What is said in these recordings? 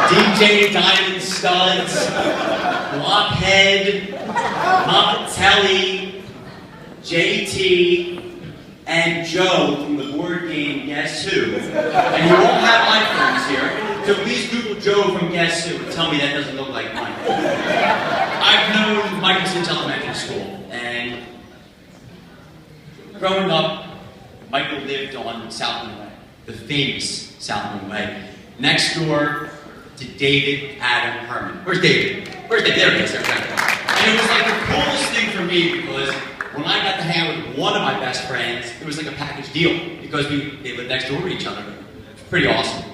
DJ Diamond Studs, Blockhead, man-Piscitelli, JT, and Joe from the board game Guess Who. And you all have iPhones here, so please Google Joe from Guess Who and tell me that doesn't look like mine. I've known Michael since elementary school, and growing up, Michael lived on Southland Way, the famous Southland Way, next door to David Adam Herman. Where's David? Where's David? There he is. And it was like the coolest thing for me because when I got to hang out with one of my best friends, it was like a package deal because they lived next door to each other. It's pretty awesome.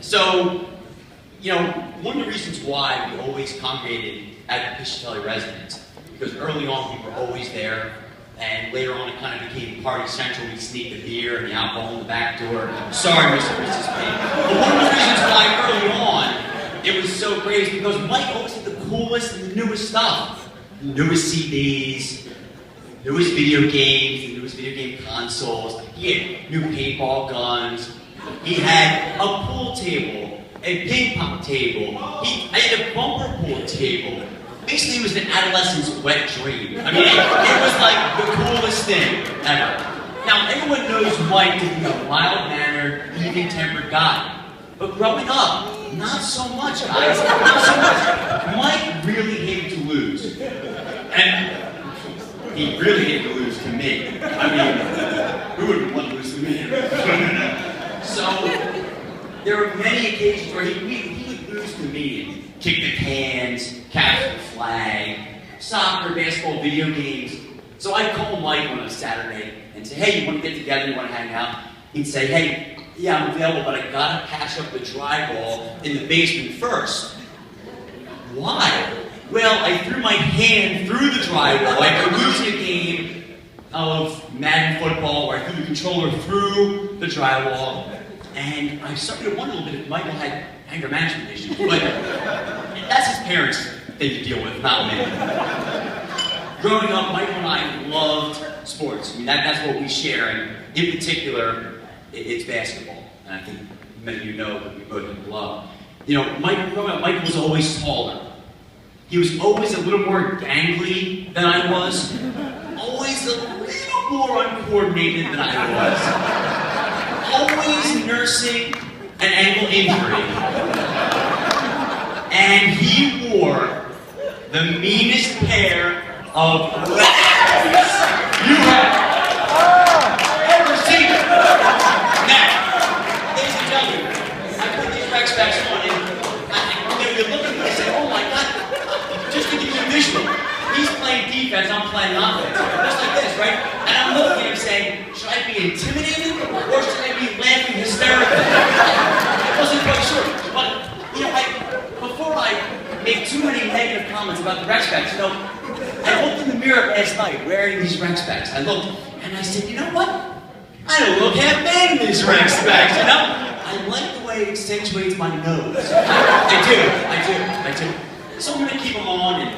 So, you know, one of the reasons why we always congregated at the Piscitelli residence, because early on we were always there, and later on it kind of became party central. We'd sneak the beer and the alcohol in the back door. Sorry, Mr. and Mrs. P. But one of the reasons why early on it was so great is because Mike always had the coolest and the newest stuff. The newest CDs, newest video games, the newest video game consoles. He had new paintball guns. He had a pool table, a ping pong table. I had a bumper pool table. Basically, it was an adolescent's wet dream. I mean, it was like the coolest thing ever. Now, everyone knows Mike to be a mild-mannered, even-tempered guy. But growing up, not so much, guys. Not so much. Mike really hated to lose. And he really hated to lose to me. I mean, who wouldn't want to lose to me? So, there were many occasions where he would lose to me and kick the cans, capture the flag, soccer, basketball, video games. So I'd call Mike on a Saturday and say, hey, you want to get together, you want to hang out? He'd say, hey, yeah, I'm available, but I gotta patch up the drywall in the basement first. Why? Well, I threw my hand through the drywall. I could lose a game of Madden football where I threw the controller through the drywall. And I started to wonder a little bit if Michael had anger management issues. But that's his parents' thing to deal with, not me. Growing up, Michael and I loved sports. I mean, that's what we share. And in particular, it's basketball. And I think many of you know that we both love. You know, growing up, Michael was always taller. He was always a little more gangly than I was. Always a little more uncoordinated than I was. Always nursing an ankle injury. And he wore the meanest pair of legs you have ever seen. Now, ladies and gentlemen, I put these rec specs on and they were looking at me and said, oh my God, just to give you a visual, he's playing defense, I'm playing offense. Just like this, right? And I'm looking at him saying, should I be intimidated or should I be laughing hysterically? I wasn't quite sure. But, you know, before I make too many negative comments about the rec specs, you know, I looked in the mirror last night wearing these rec specs. I looked and I said, you know what? I don't look half bad in these rec specs, you know? I like the way it accentuates my nose. I do. So I'm going to keep them on and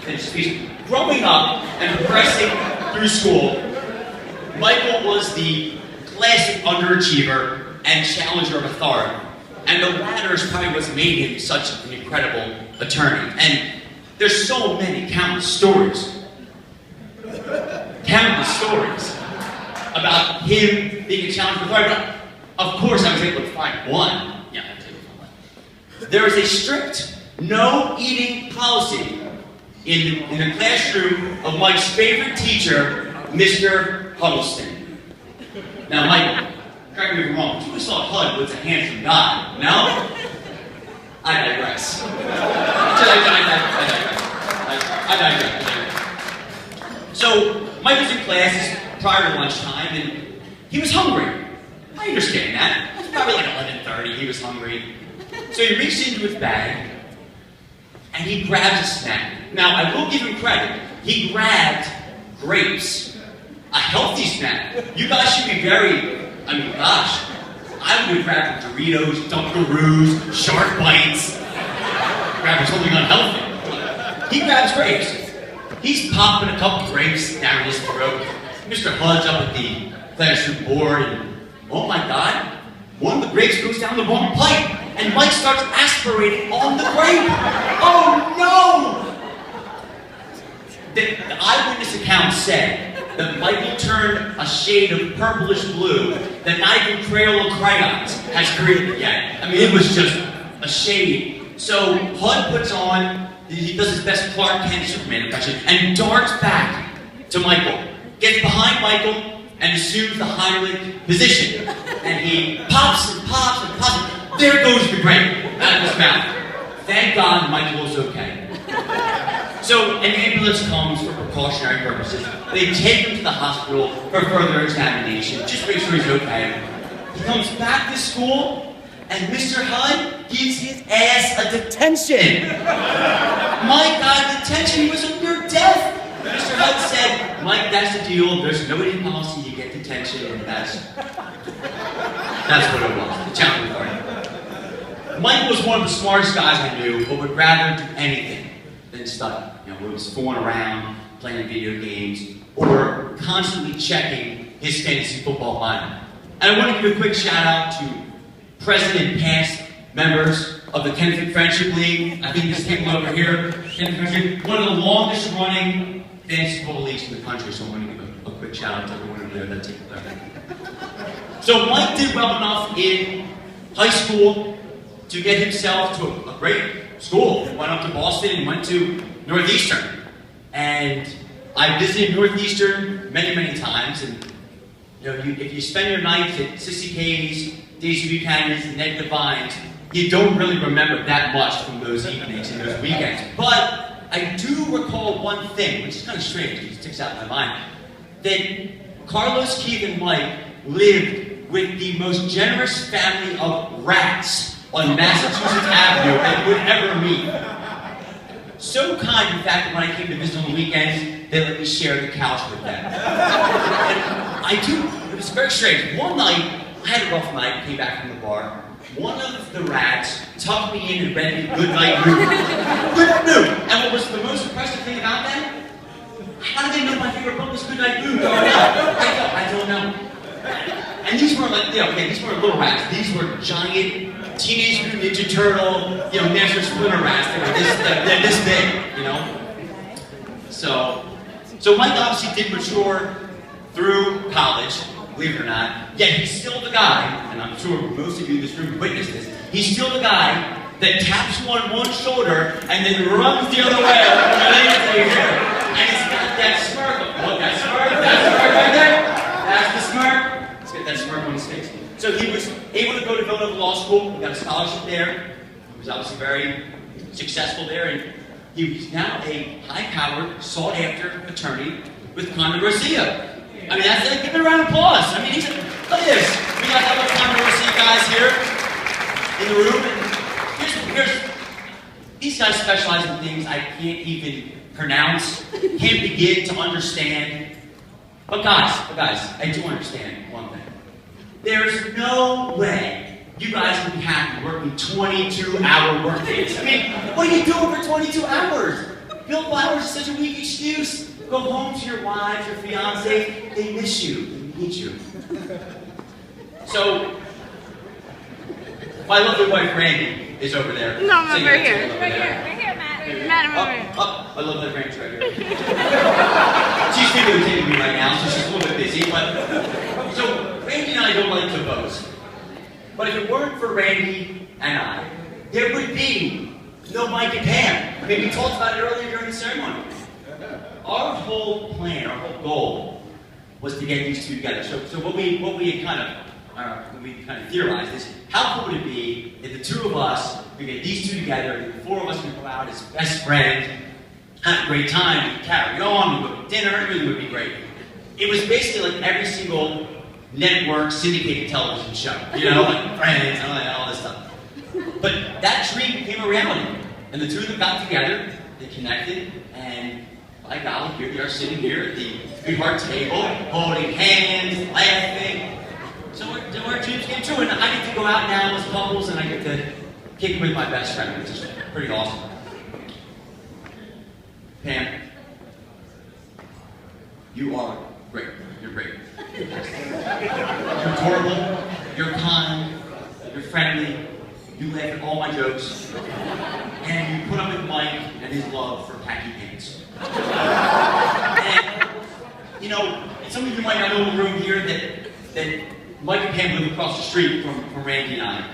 finish the speech. Growing up and progressing through school, Michael was the classic underachiever and challenger of authority. And the latter is probably what's made him such an incredible attorney. And there's so many countless stories about him being a challenger of authority. But of course, I was able to find one. Yeah, I was able to find one. There is a strict no eating policy in the classroom of Mike's favorite teacher, Mr. Huddleston. Now, Mike, correct me if I'm wrong, but you always thought Hud was a handsome guy, no? I digress. I digress. So, Mike was in class prior to lunchtime, and he was hungry. I understand that. It was probably like 11:30, he was hungry. So he reached into his bag, and he grabs a snack. Now, I will give him credit. He grabbed grapes. A healthy snack. You guys should be I mean, gosh. I would have grabbed Doritos, Dunkaroos, Shark Bites. Grab something unhealthy. He grabs grapes. He's popping a couple grapes down his throat. Mr. Hud's up at the classroom board, and oh my God, the grapes goes down the wrong pipe, and Mike starts aspirating on the grape. Oh no! The eyewitness account said that Michael turned a shade of purplish blue that not even Crayola crayons has created yet. I mean, it was just a shade. So Hud puts on, he does his best Clark Kent Superman impression, and darts back to Michael. Gets behind Michael and assumes the Heimlich position. And he pops and pops and pops. There goes the grape out of his mouth. Thank God Michael is okay. So an ambulance comes for precautionary purposes. They take him to the hospital for further examination, just make sure he's okay. He comes back to school, and Mr. Hud gives his ass a detention. Mike got detention, he was under death. Mr. Hud said, Mike, that's the deal. There's no hidden policy, you get detention, and that's what it was, the challenge party. Mike was one of the smartest guys I knew, but would rather do anything than study. You know, he was fooling around, playing video games, or constantly checking his fantasy football lineup. And I want to give a quick shout out to present and past members of the Kennefic Friendship League. I think this table over here, Kennefic Friendship, one of the longest running fantasy football leagues in the country, so I want to give a quick shout out to everyone over there that takes part. So Mike did well enough in high school to get himself to a great school. He went up to Boston and went to Northeastern. And I visited Northeastern many, many times. And you know, if you spend your nights at Sissy K's, Daisy Buchanan's, and Ned Devine's, you don't really remember that much from those evenings and those weekends. But I do recall one thing, which is kind of strange, it sticks out in my mind, that Carlos, Keith, and Mike lived with the most generous family of rats on Massachusetts Avenue that you would ever meet. So kind, in fact, that when I came to visit on the weekends, they let me share the couch with them. It was very strange. One night, I had a rough night, came back from the bar. One of the rats tucked me in and read me Goodnight Moon. Goodnight Moon! And what was the most impressive thing about that? How did they know my favorite book was Goodnight Moon growing up? I don't know. And these were like, these weren't little rats. These were giant Teenage Mutant Ninja Turtle, Master Splinter rats. They're this big, you know? So Mike obviously did mature through college, believe it or not, yet he's still the guy, and I'm sure most of you in this room witness this, he's still the guy that taps you on one shoulder and then runs the other way and he's got that smirk. Look, that smirk right there, that's the smirk. Let's get that smirk on his face. So he was able to go to Villanova Law School, he got a scholarship there, he was obviously very successful there, and he's now a high-powered, sought-after attorney with Conde Garcia. I mean, give him a round of applause. I mean, look at this. We got other Conde Garcia guys here in the room, and these guys specialize in things I can't even pronounce, can't begin to understand. But guys, I do understand one thing. There's no way you guys can be happy working 22-hour workdays. I mean, what are you doing for 22 hours? Bill Flowers is such a weak excuse. Go home to your wives, your fiancé. They miss you. They need you. So, my lovely wife Randy is over there. No, I'm over here. Right here, Matt. Matt, I'm over here. I love that Randy's right here. She's videotaping me right now, so she's a little bit busy. But so Randy and I don't like to boast. But if it weren't for Randy and I, there would be no Mike and Pam. I mean, we talked about it earlier during the ceremony. Our whole plan, our whole goal, was to get these two together. So what we had kind of theorized is, how cool would it be if the two of us could get these two together, and the four of us could go out as best friends, have a great time, we could carry on, we could go to dinner, it really would be great. It was basically like every single network syndicated television show, like Friends and all this stuff. But that dream became a reality, and the two of them got together, they connected, and by golly, here we are sitting here at the sweetheart table, holding hands, laughing. So our dreams came true, and I get to go out now as couples, and I get to kick it with my best friend, which is pretty awesome. Pam, you are great. You're great. You're adorable. You're kind. friendly, you laugh at all my jokes, and you put up with Mike and his love for khaki pants. And, you know, some of you might not know in the room here that Mike and Pam live across the street from Randy and I.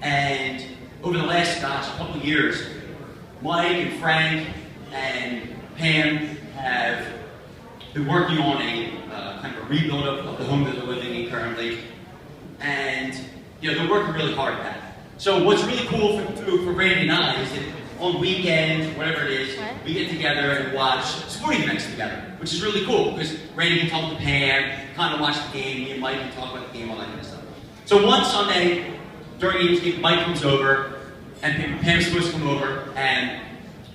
And over the last, couple of years, Mike and Frank and Pam have been working on a kind of a rebuild of the home that they're living in currently. And, you know, they're working really hard at that. So what's really cool for Randy and I is that on weekends, whatever it is, we get together and watch sporting events together, which is really cool because Randy can talk to Pam, kind of watch the game, me and Mike can talk about the game, all that kind of stuff. So one Sunday, during each game, Mike comes over, and Pam's supposed to come over, and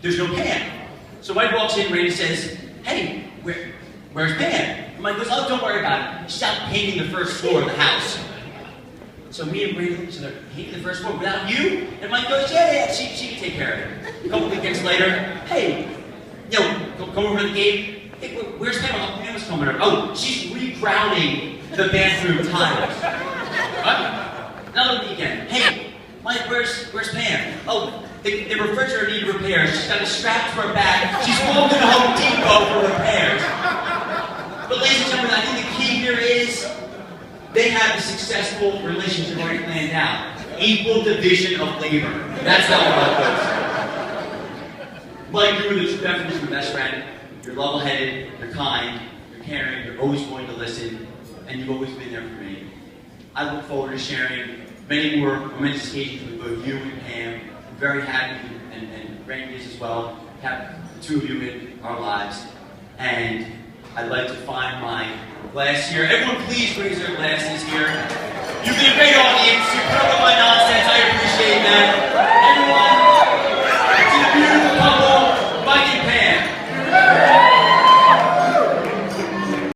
there's no Pam. So Mike walks in, Randy says, "Hey, where's Pam?" And Mike goes, "Oh, don't worry about it. She's out painting the first floor of the house." So me and Brady look at each other, painting the first floor without you? And Mike goes, yeah, she can take care of it. A couple weekends later, hey, come over to the gate. Hey, where's Pam? Pam's coming over. Oh, she's re-grouting the bathroom tiles. What? Another weekend. Hey, Mike, where's Pam? Oh, the refrigerator needs repairs. She's got a strap to her back. She's going to the Home Depot for repairs. But ladies and gentlemen, I think the key here is they have a successful relationship already planned out. Equal division of labor. That's how it goes. Mike, you're the true definition of a best friend. You're level-headed, you're kind, you're caring, you're always going to listen, and you've always been there for me. I look forward to sharing many more momentous occasions with both you and Pam. I'm very happy, and Randy is as well, to have the two of you in our lives. And I'd like to find my glass here. Everyone please raise their glasses here. You've been a great audience. You put up with my